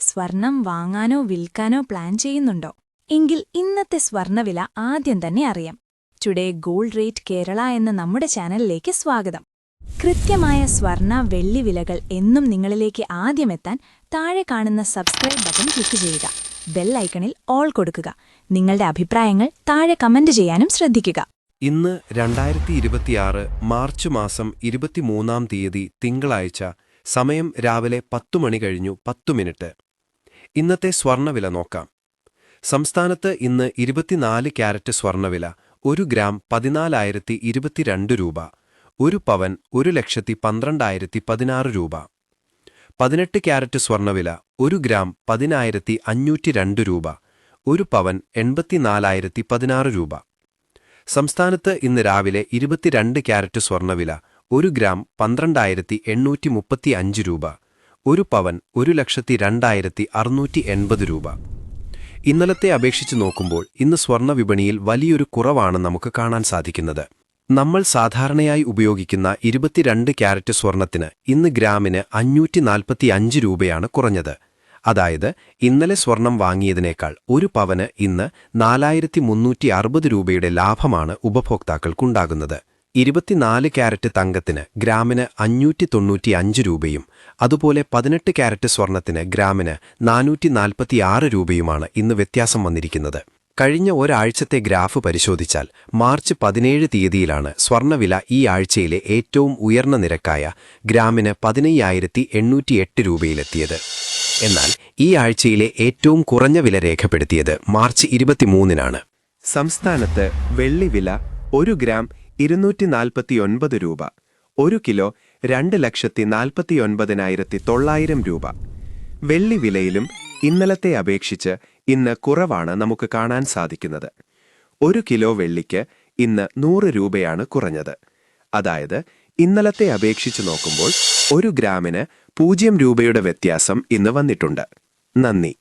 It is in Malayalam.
സ്വർണം വാങ്ങാനോ വിൽക്കാനോ പ്ലാൻ ചെയ്യുന്നുണ്ടോ? എങ്കിൽ ഇന്നത്തെ സ്വർണവില ആദ്യം തന്നെ അറിയാം. ടുഡേ ഗോൾഡ് റേറ്റ് കേരള എന്ന നമ്മുടെ ചാനലിലേക്ക് സ്വാഗതം. കൃത്യമായ സ്വർണ വെള്ളി വിലകൾ എന്നും നിങ്ങളിലേക്ക് ആദ്യമെത്താൻ താഴെ കാണുന്ന സബ്സ്ക്രൈബ് ബട്ടൺ ക്ലിക്ക് ചെയ്യുക. ബെൽ ഐക്കണിൽ ഓൾ കൊടുക്കുക. നിങ്ങളുടെ അഭിപ്രായങ്ങൾ താഴെ കമന്റ് ചെയ്യാനും ശ്രദ്ധിക്കുക. ഇന്ന് 2026 മാർച്ച് മാസം 23-ാം തീയതി തിങ്കളാഴ്ച. സമയം രാവിലെ 10 മണി കഴിഞ്ഞു 10 മിനിറ്റ്. ഇന്നത്തെ സ്വർണ്ണവില നോക്കാം. സംസ്ഥാനത്ത് ഇന്ന് 24 ക്യാരറ്റ് സ്വർണ്ണവില 1 ഗ്രാം 14,022 രൂപ, 1 പവൻ 1,12,016 രൂപ. 18 ക്യാരറ്റ് സ്വർണ്ണവില 1 ഗ്രാം 10,502 രൂപ, 1 പവൻ 84,016 രൂപ. സംസ്ഥാനത്ത് ഇന്ന് രാവിലെ 22 ക്യാരറ്റ് സ്വർണ്ണവില 1 ഗ്രാം 12,835 രൂപ, 1 പവൻ 1,02,680 രൂപ. ഇന്നലത്തെ അപേക്ഷിച്ച് നോക്കുമ്പോൾ ഇന്ന് സ്വർണ്ണ വിപണിയിൽ വലിയൊരു കുറവാണ് നമുക്ക് കാണാൻ സാധിക്കുന്നത്. നമ്മൾ സാധാരണയായി ഉപയോഗിക്കുന്ന 22 ക്യാരറ്റ് സ്വർണ്ണത്തിന് ഇന്ന് ഗ്രാമിന് 545 രൂപയാണ് കുറഞ്ഞത്. അതായത് ഇന്നലെ സ്വർണം വാങ്ങിയതിനേക്കാൾ 1 പവന് ഇന്ന് 4,360 രൂപയുടെ ലാഭമാണ് ഉപഭോക്താക്കൾക്കുണ്ടാകുന്നത്. 24 ക്യാരറ്റ് തങ്കത്തിന് ഗ്രാമിന് 595 രൂപയും അതുപോലെ 18 ക്യാരറ്റ് സ്വർണത്തിന് ഗ്രാമിന് 446 രൂപയുമാണ് ഇന്ന് വ്യത്യാസം വന്നിരിക്കുന്നത്. കഴിഞ്ഞ ഒരാഴ്ചത്തെ ഗ്രാഫ് പരിശോധിച്ചാൽ മാർച്ച് 17 തീയതിയിലാണ് സ്വർണ്ണവില ഈ ആഴ്ചയിലെ ഏറ്റവും ഉയർന്ന നിരക്കായ ഗ്രാമിന് 15,808 രൂപയിലെത്തിയത്. എന്നാൽ ഈ ആഴ്ചയിലെ ഏറ്റവും കുറഞ്ഞ വില രേഖപ്പെടുത്തിയത് മാർച്ച് 23-നാണ്. സംസ്ഥാനത്ത് വെള്ളിവില 1 ഗ്രാം 249 രൂപ, 1 കിലോ 2,49,900 രൂപ. വെള്ളിവിലയിലും ഇന്നലത്തെ അപേക്ഷിച്ച് ഇന്ന് കുറവാണ് നമുക്ക് കാണാൻ സാധിക്കുന്നത്. 1 കിലോ വെള്ളിക്ക് ഇന്ന് 100 രൂപയാണ് കുറഞ്ഞത്. അതായത് ഇന്നലത്തെ അപേക്ഷിച്ച് നോക്കുമ്പോൾ 1 ഗ്രാമിന് 0 രൂപയുടെ വ്യത്യാസം ഇന്ന് വന്നിട്ടുണ്ട്. നന്ദി.